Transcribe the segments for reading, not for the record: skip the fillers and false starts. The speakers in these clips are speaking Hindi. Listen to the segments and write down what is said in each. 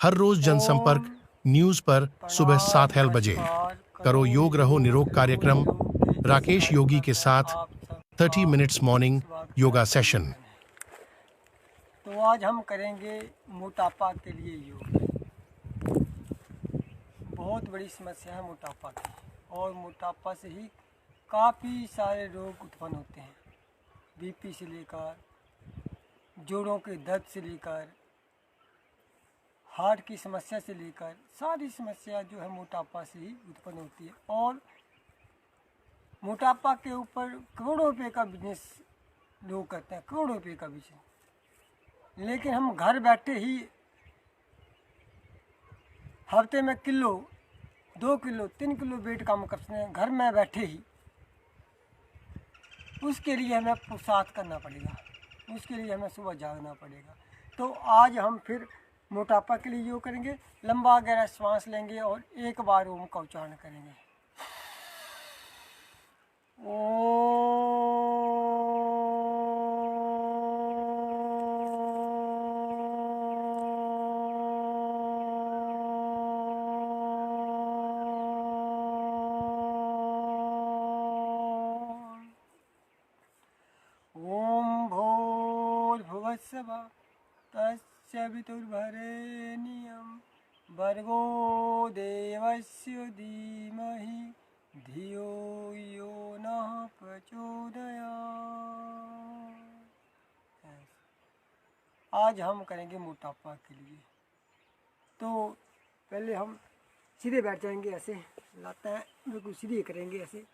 हर रोज जनसंपर्क ओम न्यूज पर सुबह प्रणाम 7 बजे। नमस्कार करो करो योग रहो योग निरोग रहो कार्यक्रम निरोग के इस राकेश योगी कार्यक्रम के में साथ आप सबका 30 मिनट्स मॉर्निंग योगा स्वागत है। सेशन। तो आज हम करेंगे मोटापा के लिए योग। बहुत बड़ी समस्या है मोटापा की, और मोटापा से ही काफ़ी सारे रोग उत्पन्न होते हैं। बीपी से लेकर जोड़ों के दर्द से लेकर हार्ट की समस्या से लेकर सारी समस्या जो है मोटापा से ही उत्पन्न होती है। और मोटापा के ऊपर करोड़ों रुपए का बिजनेस लोग करते हैं, करोड़ों रुपए का बिजनेस। लेकिन हम घर बैठे ही हफ्ते में किलो 2 किलो 3 किलो वेट कम कर सकते हैं, घर में बैठे ही। उसके लिए हमें पुरुषार्थ करना पड़ेगा, उसके लिए हमें सुबह जागना पड़ेगा। तो आज हम फिर मोटापा के लिए योग करेंगे। लंबा गहरा श्वास लेंगे और एक बार ओम का उच्चारण करेंगे। ओम भूर्भुवस्सुवः तस्य वितुर्वरेण्यं भर्गो देवस्य धीमहि धियो यो नः प्रचोदयात्। आज हम करेंगे मोटापा के लिए। तो पहले हम सीधे बैठ जाएंगे, ऐसे लाता है बिल्कुल सीधे करेंगे ऐसे।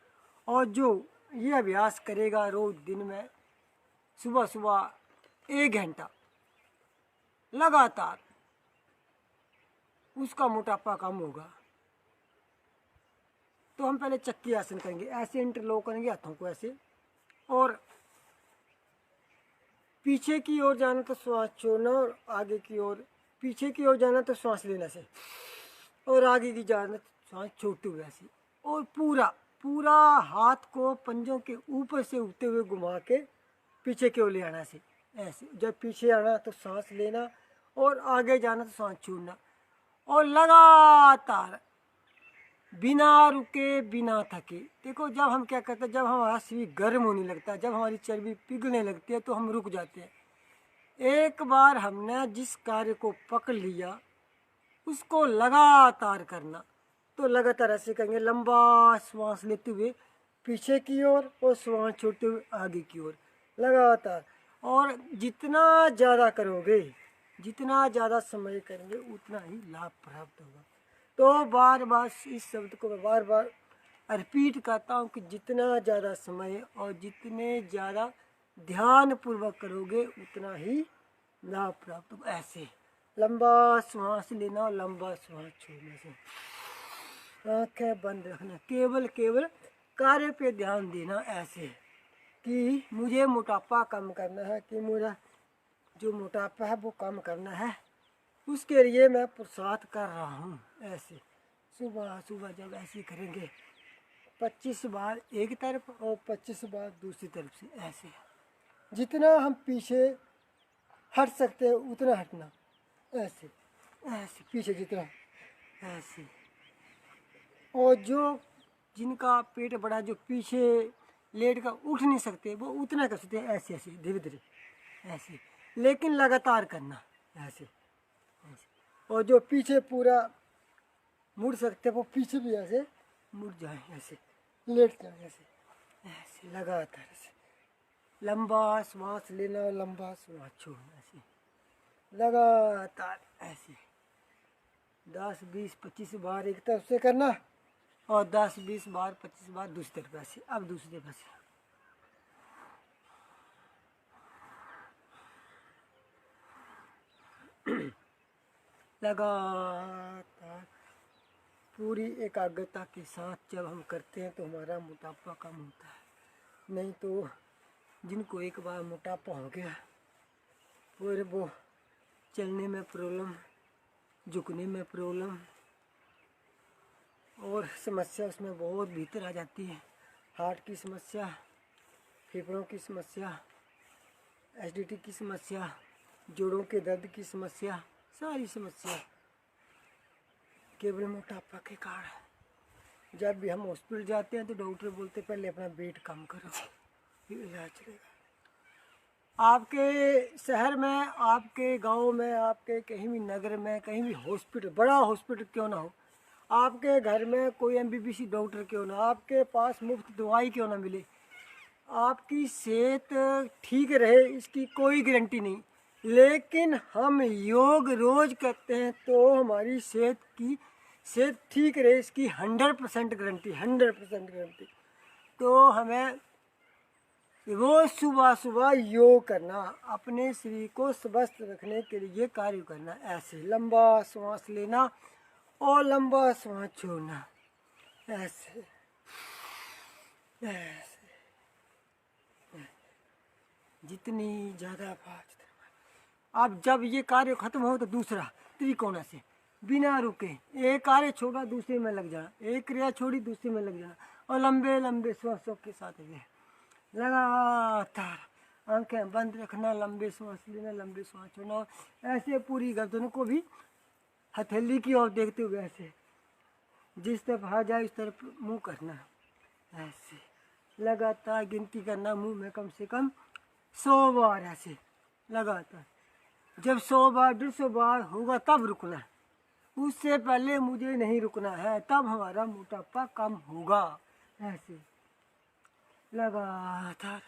और जो ये अभ्यास करेगा रोज दिन में सुबह सुबह 1 घंटा लगातार, उसका मोटापा कम होगा। तो हम पहले चक्की आसन करेंगे, ऐसे इंटरलॉक करेंगे हाथों को ऐसे, और पीछे की ओर जाना तो श्वास छोड़ना, और आगे की ओर पीछे की ओर जाना तो श्वास लेना से, और आगे की जाना तो श्वास छोड़ते हुए ऐसे। और पूरा पूरा हाथ को पंजों के ऊपर से उठते हुए घुमा के पीछे की ओर ले आना से ऐसे। जब पीछे आना तो सांस लेना, और आगे जाना तो सांस छोड़ना, और लगातार बिना रुके बिना थके। देखो जब हम क्या करते हैं, जब हमारा शरीर गर्म होने लगता है, जब हमारी चर्बी पिघलने लगती है, तो हम रुक जाते हैं। एक बार हमने जिस कार्य को पकड़ लिया उसको लगातार करना। तो लगातार ऐसे करेंगे, लंबा श्वास लेते हुए पीछे की ओर और श्वास छोड़ते हुए आगे की ओर लगातार। और जितना ज़्यादा करोगे, जितना ज़्यादा समय करेंगे, उतना ही लाभ प्राप्त होगा। तो बार बार इस शब्द को मैं बार बार रिपीट करता हूँ कि जितना ज़्यादा समय और जितने ज़्यादा ध्यान पूर्वक करोगे, उतना ही लाभ प्राप्त होगा। ऐसे लंबा श्वास लेना और लंबा श्वास छोड़ने से। आंखें बंद रखना, केवल केवल कार्य पे ध्यान देना, ऐसे कि मुझे मोटापा कम करना है, कि मेरा जो मोटापा है वो कम करना है, उसके लिए मैं पुरुषार्थ कर रहा हूँ। ऐसे सुबह सुबह जब ऐसे करेंगे 25 बार एक तरफ और 25 बार दूसरी तरफ से, ऐसे जितना हम पीछे हट सकते हैं उतना हटना, ऐसे ऐसे पीछे जितना ऐसे। और जो जिनका पेट बड़ा, जो पीछे लेट कर उठ नहीं सकते, वो उतना कर सकते हैं, ऐसे ऐसे धीरे धीरे ऐसे, लेकिन लगातार करना ऐसे ऐसे। और जो पीछे पूरा मुड़ सकते हैं, वो पीछे भी ऐसे मुड़ जाए, ऐसे लेट जाए, ऐसे ऐसे लगातार ऐसे। लंबा श्वास लेना और लंबा श्वास छोड़ना, ऐसे लगातार ऐसे 10 20 25 बार एक तरफ से करना, और 10 20 बार 25 बार दूसरी तरफ ऐसे। अब दूसरी तरफ से लगातार पूरी एकाग्रता के साथ जब हम करते हैं तो हमारा मोटापा कम होता है। नहीं तो जिनको एक बार मोटापा हो गया, फिर वो चलने में प्रॉब्लम, झुकने में प्रॉब्लम, और समस्या उसमें बहुत भीतर आ जाती है। हार्ट की समस्या, फेफड़ों की समस्या, एसिडिटी की समस्या, जोड़ों के दर्द की समस्या, सारी समस्या केवल मोटापा के कारण। जब भी हम हॉस्पिटल जाते हैं तो डॉक्टर बोलते पहले अपना वेट कम करो, फिर इलाज चलेगा। आपके शहर में, आपके गांव में, आपके कहीं भी नगर में, कहीं भी हॉस्पिटल, बड़ा हॉस्पिटल क्यों ना हो, आपके घर में कोई एमबीबीएस डॉक्टर क्यों ना, आपके पास मुफ्त दवाई क्यों ना मिले, आपकी सेहत ठीक रहे इसकी कोई गारंटी नहीं। लेकिन हम योग रोज करते हैं तो हमारी सेहत ठीक रहे इसकी 100% गारंटी, 100% गारंटी। तो हमें रोज सुबह सुबह योग करना, अपने शरीर को स्वस्थ रखने के लिए कार्य करना। ऐसे लंबा सांस लेना और लंबा सांस छोड़ना, ऐसे ऐसे, जितनी ज़्यादा बात। अब जब ये कार्य खत्म हो तो दूसरा त्रिकोण से बिना रुके एक कार्य छोड़ा दूसरे में लग जाना, एक क्रिया छोड़ी दूसरे में लग जाना, और लंबे लंबे श्वासों के साथ ये लगातार आंखें बंद रखना, लंबे सांस लेना, लंबे सांस छोड़ना। ऐसे पूरी गर्दन को भी हथेली की ओर देखते हुए ऐसे जिस तरफ आ जाए उस तरफ मुंह करना, ऐसे लगातार गिनती करना, मुंह में कम से कम 100 बार ऐसे लगातार। जब 100 बार 150 बार होगा तब रुकना, उससे पहले मुझे नहीं रुकना है, तब हमारा मोटापा कम होगा। ऐसे लगातार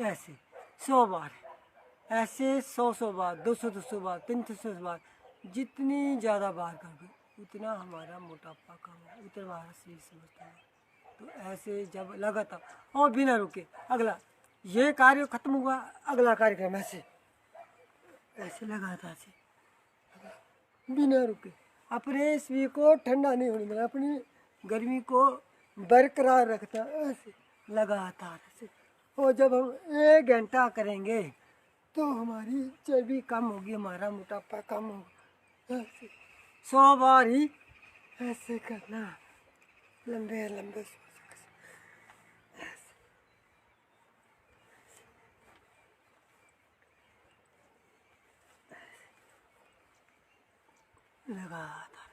ऐसे 100 बार, ऐसे 100 बार, 200 बार, 300 बार, जितनी ज़्यादा बार करोगे उतना हमारा मोटापा कम है, उतना हमारा शरीर समझता है। तो ऐसे जब लगातार और बिना रुके, अगला ये कार्य खत्म हुआ, अगला कार्यक्रम ऐसे ऐसे लगातार से बिना रुके अपने शरीर को ठंडा नहीं होने देना, अपनी गर्मी को बरकरार रखना, ऐसे लगातार से। और जब हम 1 घंटा करेंगे तो हमारी चर्बी कम होगी, हमारा मोटापा कम होगा। ऐसे 100 बार ही ऐसे करना, लंबे लंबे लगातार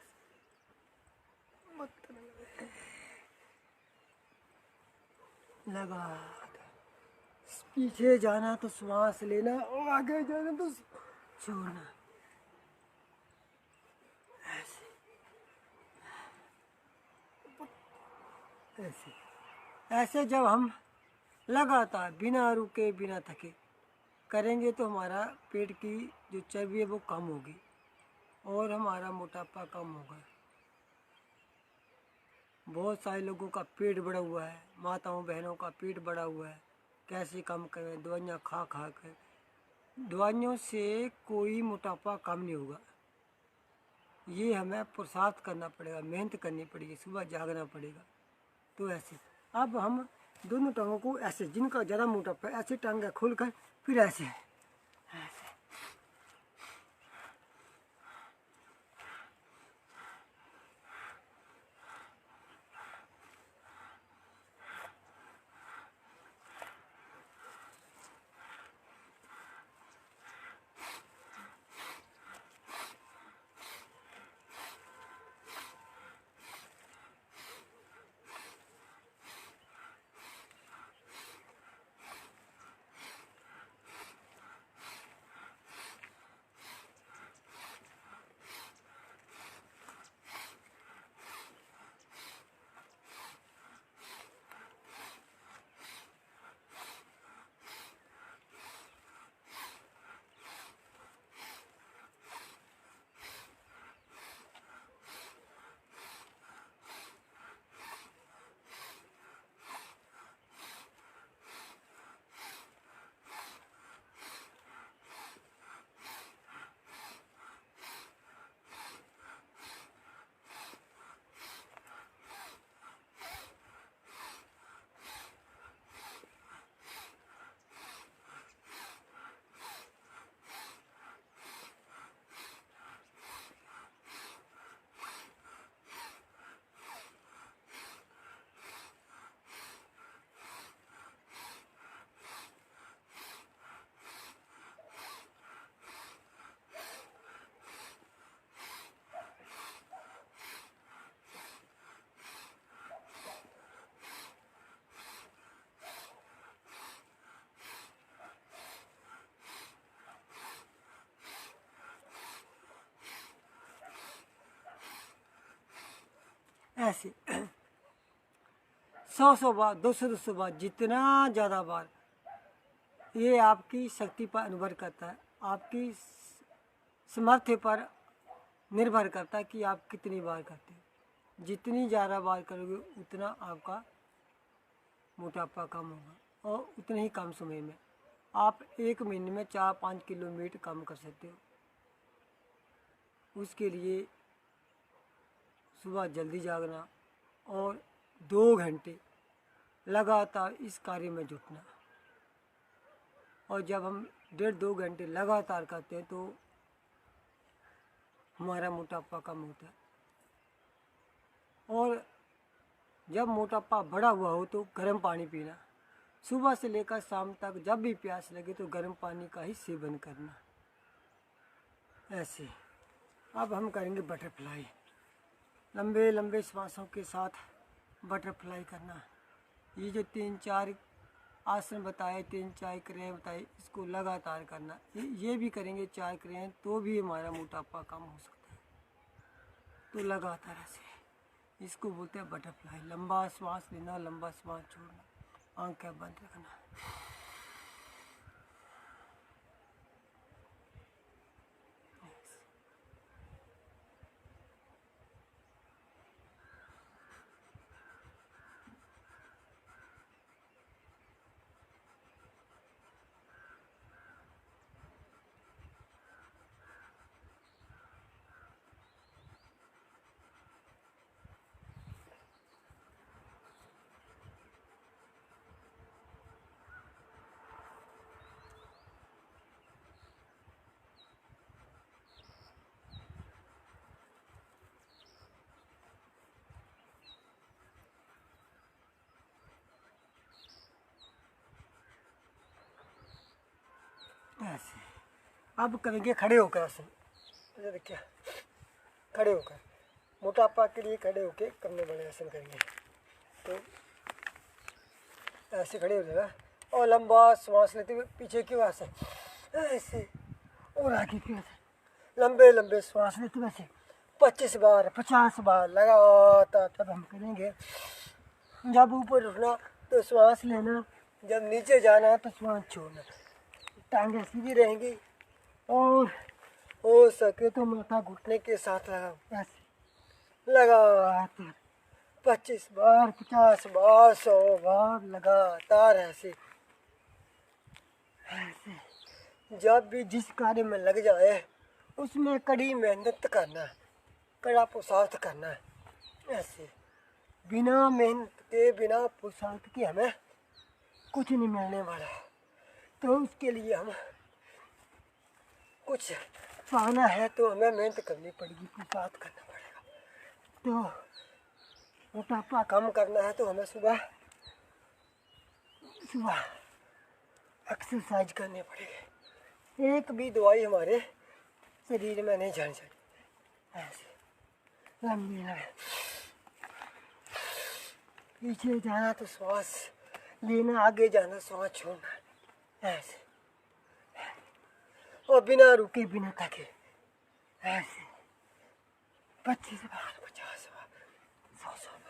लगातार। पीछे जाना तो श्वास लेना और आगे जाना तो छोड़ना, ऐसे ऐसे ऐसे जब हम लगातार बिना रुके बिना थके करेंगे तो हमारा पेट की जो चर्बी है वो कम होगी और हमारा मोटापा कम होगा। बहुत सारे लोगों का पेट बढ़ा हुआ है, माताओं बहनों का पेट बढ़ा हुआ है, कैसे कम करें? दवाइयाँ खा खा कर। दवाइयों से कोई मोटापा कम नहीं होगा, ये हमें पुरुषार्थ करना पड़ेगा, मेहनत करनी पड़ेगी, सुबह जागना पड़ेगा। तो ऐसे अब हम दोनों टांगों को ऐसे, जिनका ज़्यादा मोटापा ऐसे टांगे खोल कर फिर ऐसे ऐसे 100 बार, 200 बार, जितना ज़्यादा बार। ये आपकी शक्ति पर निर्भर करता है, आपकी सामर्थ्य पर निर्भर करता है कि आप कितनी बार करते हैं। जितनी ज़्यादा बार करोगे उतना आपका मोटापा कम होगा और उतने ही कम समय में आप 1 महीने में 4-5 किलोमीटर कम कर सकते हो। उसके लिए सुबह जल्दी जागना और 2 घंटे लगातार इस कार्य में जुटना। और जब हम 1.5-2 घंटे लगातार करते हैं तो हमारा मोटापा कम होता है। और जब मोटापा बढ़ा हुआ हो तो गर्म पानी पीना, सुबह से लेकर शाम तक जब भी प्यास लगे तो गर्म पानी का ही सेवन करना। ऐसे अब हम करेंगे बटरफ्लाई, लंबे लंबे श्वासों के साथ बटरफ्लाई करना। ये जो 3-4 आसन बताए, 3-4 क्रियाएं बताई, इसको लगातार करना। ये भी करेंगे 4 क्रियाएं तो भी हमारा मोटापा कम हो सकता है। तो लगातार ऐसे, इसको बोलते हैं बटरफ्लाई। लंबा श्वास लेना, लंबा श्वास छोड़ना, आंखें बंद रखना। ऐसे अब करेंगे खड़े होकर आसन। ये देखिए, खड़े होकर मोटापा के लिए खड़े होकर करने वाले आसन करेंगे। तो ऐसे खड़े हो जाएगा और लंबा श्वास लेते हुए पीछे की ओर से ऐसे और आगे की ओर से लंबे लंबे श्वास लेते हुए 25 बार 50 बार लगातार तब हम करेंगे। जब ऊपर उठना तो श्वास लेना जब नीचे जाना तो श्वास छोड़ना, टांगे सीधी रहेंगी और हो सके तो माथा घुटने के साथ लगाओ, ऐसे लगातार 25 बार, 50 बार, 100 बार लगातार ऐसे ऐसे। जब भी जिस कार्य में लग जाए उसमें कड़ी मेहनत करना है, कड़ा पुरुषार्थ करना है। ऐसे बिना मेहनत के, बिना पुरुषार्थ के हमें कुछ नहीं मिलने वाला। तो उसके लिए हम कुछ पाना है तो हमें मेहनत करनी पड़ेगी, पुरुषार्थ करना पड़ेगा। तो मोटापा कम करना है तो हमें सुबह सुबह एक्सरसाइज करनी पड़ेगी। एक भी दवाई हमारे शरीर में नहीं जानी चाहिए। ऐसे लंबी लंबी पीछे जाना तो श्वास लेना, आगे जाना श्वास छोड़ना। ऐसे और बिना रुके, बिना थके, ऐसे 25 बार, 50 बार, 100 बार।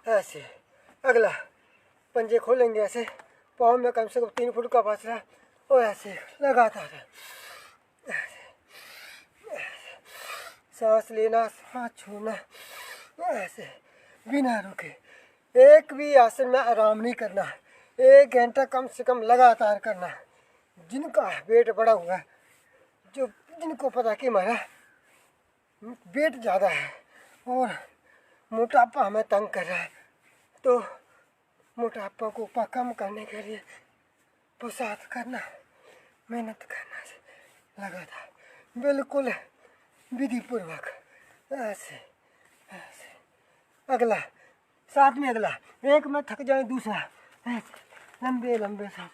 ऐसे अगला पंजे खोलेंगे ऐसे, पाँव में कम से कम 3 फुट का फासला और ऐसे लगातार सांस लेना, सांस छोड़ना, ऐसे बिना रुके। एक भी आसन में आराम नहीं करना, 1 घंटा कम से कम लगातार करना। जिनका वेट बढ़ा हुआ है, जो जिनको पता कि हमारा वेट ज़्यादा है और मोटापा हमें तंग कर रहा है, तो मोटापा को कम करने के लिए पुरुषार्थ करना, मेहनत करना लगातार, बिल्कुल विधि पूर्वक। ऐसे ऐसे अगला, साथ में अगला, एक में थक जाए दूसरा, ऐसे लंबे लंबे सांस।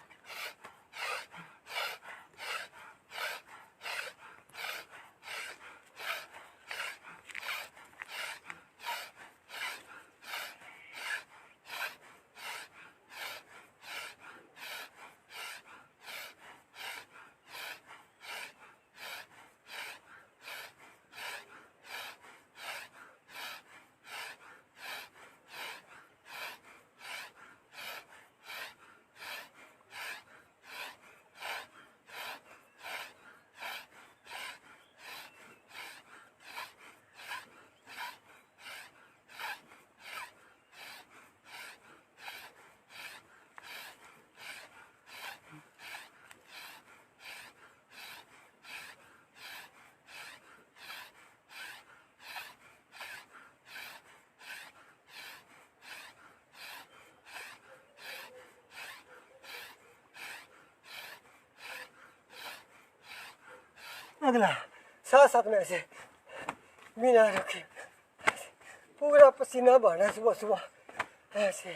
अगला साथ साथ में ऐसे बिना रुके, पूरा पसीना बहाना सुबह सुबह, ऐसे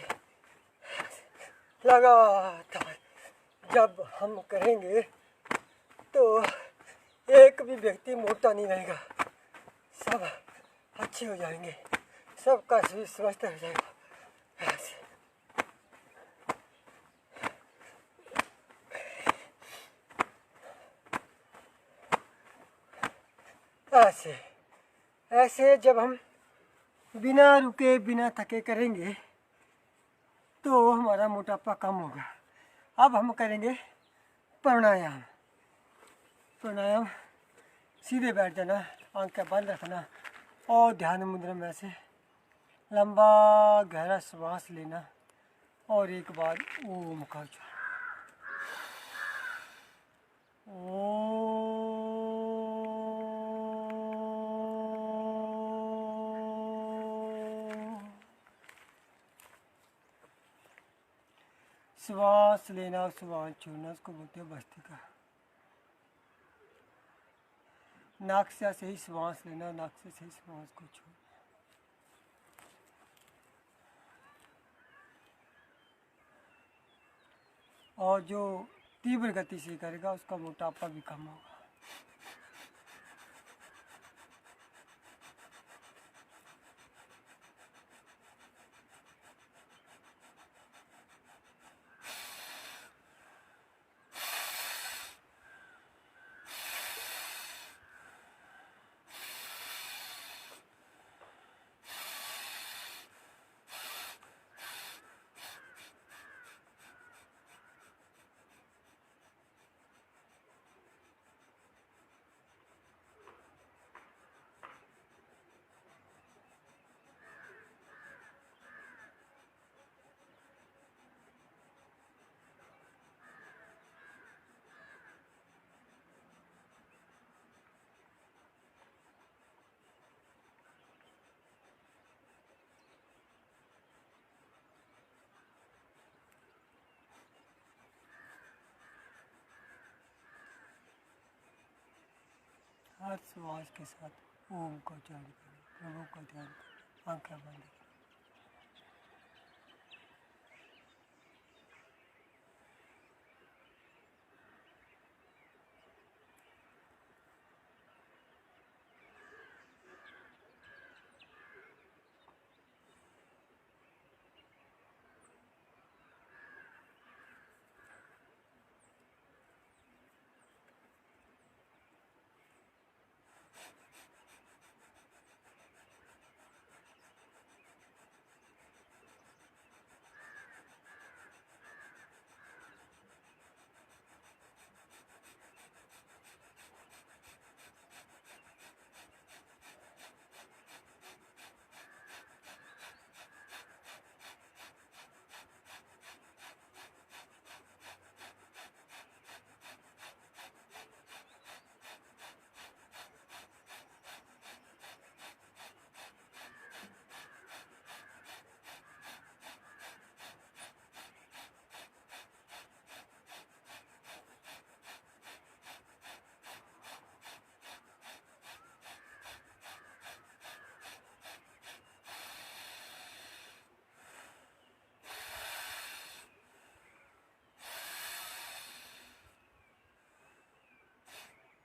लगातार। जब हम करेंगे तो एक भी व्यक्ति मोटा नहीं रहेगा, सब अच्छे हो जाएंगे, सबका शरीर स्वस्थ हो जाएगा। ऐसे ऐसे ऐसे जब हम बिना रुके, बिना थके करेंगे तो हमारा मोटापा कम होगा। अब हम करेंगे प्राणायाम। प्राणायाम, सीधे बैठ जाना, आंखें बंद रखना और ध्यान मुद्रा में से लंबा गहरा श्वास लेना और एक बार ओम का उच्चारण। श्वास लेना, श्वास छोड़ना, उसको बोलते हैं भस्त्रिका। नाक से सही श्वास लेना, नाक से सही श्वास को छोड़ना। और जो तीव्र गति से करेगा उसका मोटापा भी कम होगा। हर श्वास के साथ ओम का उच्चारण करें, प्रभु का ध्यान करें, आंखें बंद करें।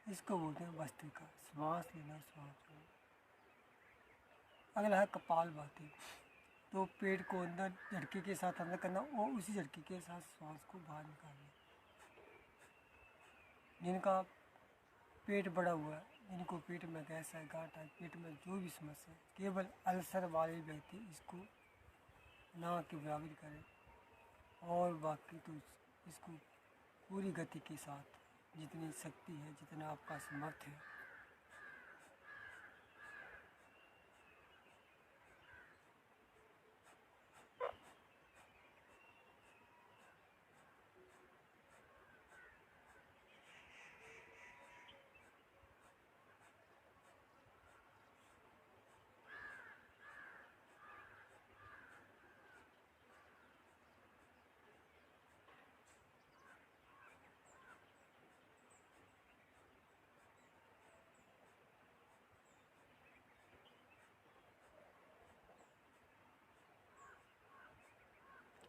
इसको बोलते हैं भस्त्रिका, श्वास लेना श्वास छोड़ना। अगला है कपालभाति, तो पेट को अंदर झटके के साथ अंदर करना और उसी झटके के साथ श्वास को बाहर निकालना। जिनका पेट बड़ा हुआ है, जिनको पेट में गैस है, गांठ है, पेट में जो भी समस्या है, केवल अल्सर वाले व्यक्ति इसको ना के बराबर करें, और बाकी तो इसको पूरी गति के साथ, जितनी शक्ति है, जितना आपका समर्थ है,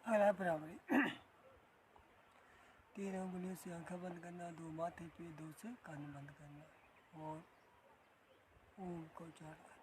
अगला है बराबरी। 3 उंगलियों से आंखें बंद करना, 2 माथे पे, 2 से कान बंद करना और ओम का उच्चारण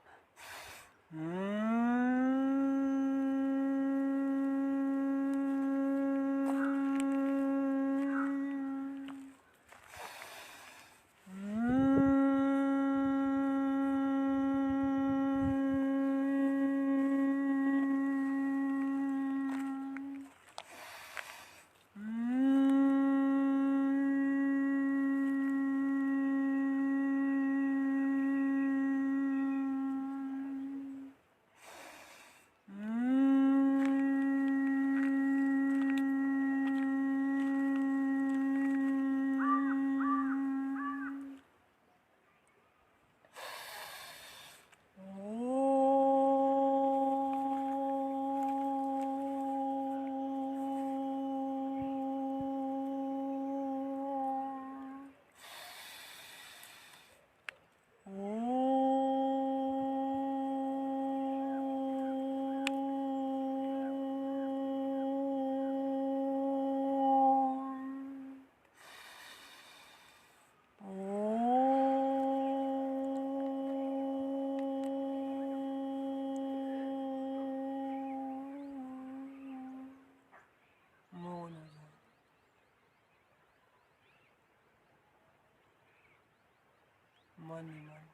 मन ही मन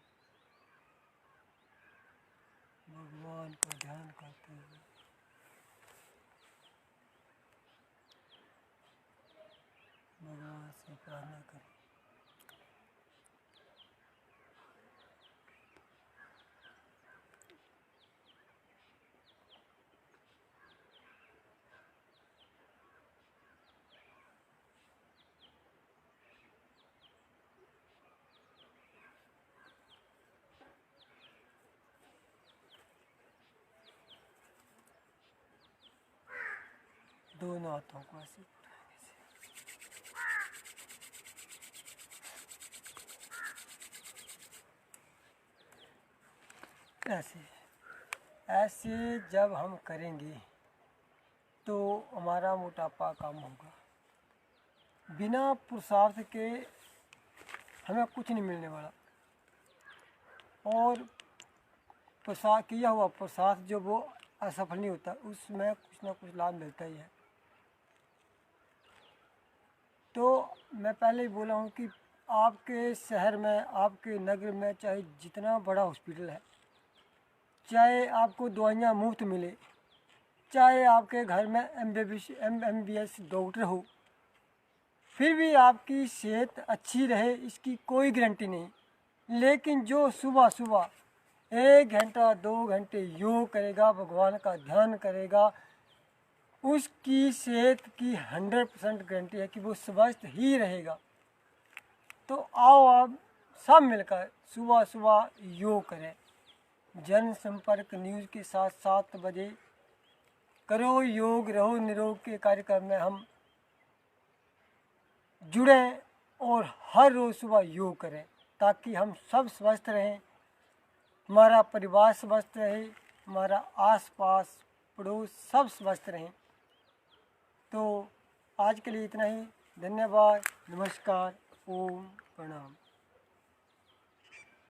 भगवान का ध्यान करते हुए भगवान से प्रार्थना करें। दोनों हाथों को ऐसे ऐसे ऐसे जब हम करेंगे तो हमारा मोटापा कम होगा। बिना पुरुषार्थ के हमें कुछ नहीं मिलने वाला, और पुरुषार्थ किया हुआ पुरुषार्थ जो वो असफल नहीं होता, उसमें कुछ ना कुछ लाभ मिलता ही है। तो मैं पहले ही बोला हूँ कि आपके शहर में, आपके नगर में चाहे जितना बड़ा हॉस्पिटल है, चाहे आपको दवाइयाँ मुफ्त मिले, चाहे आपके घर में MBBS डॉक्टर हो, फिर भी आपकी सेहत अच्छी रहे इसकी कोई गारंटी नहीं। लेकिन जो सुबह सुबह 1 घंटा 2 घंटे योग करेगा, भगवान का ध्यान करेगा, उसकी सेहत की 100% गारंटी है कि वो स्वस्थ ही रहेगा। तो आओ आप सब मिलकर सुबह सुबह योग करें। जनसंपर्क न्यूज़ के साथ 7 बजे करो योग रहो निरोग के कार्यक्रम में हम जुड़ें और हर रोज़ सुबह योग करें, ताकि हम सब स्वस्थ रहें, हमारा परिवार स्वस्थ रहे, हमारा आसपास पड़ोस सब स्वस्थ रहें। तो आज के लिए इतना ही। धन्यवाद, नमस्कार, ओम प्रणाम।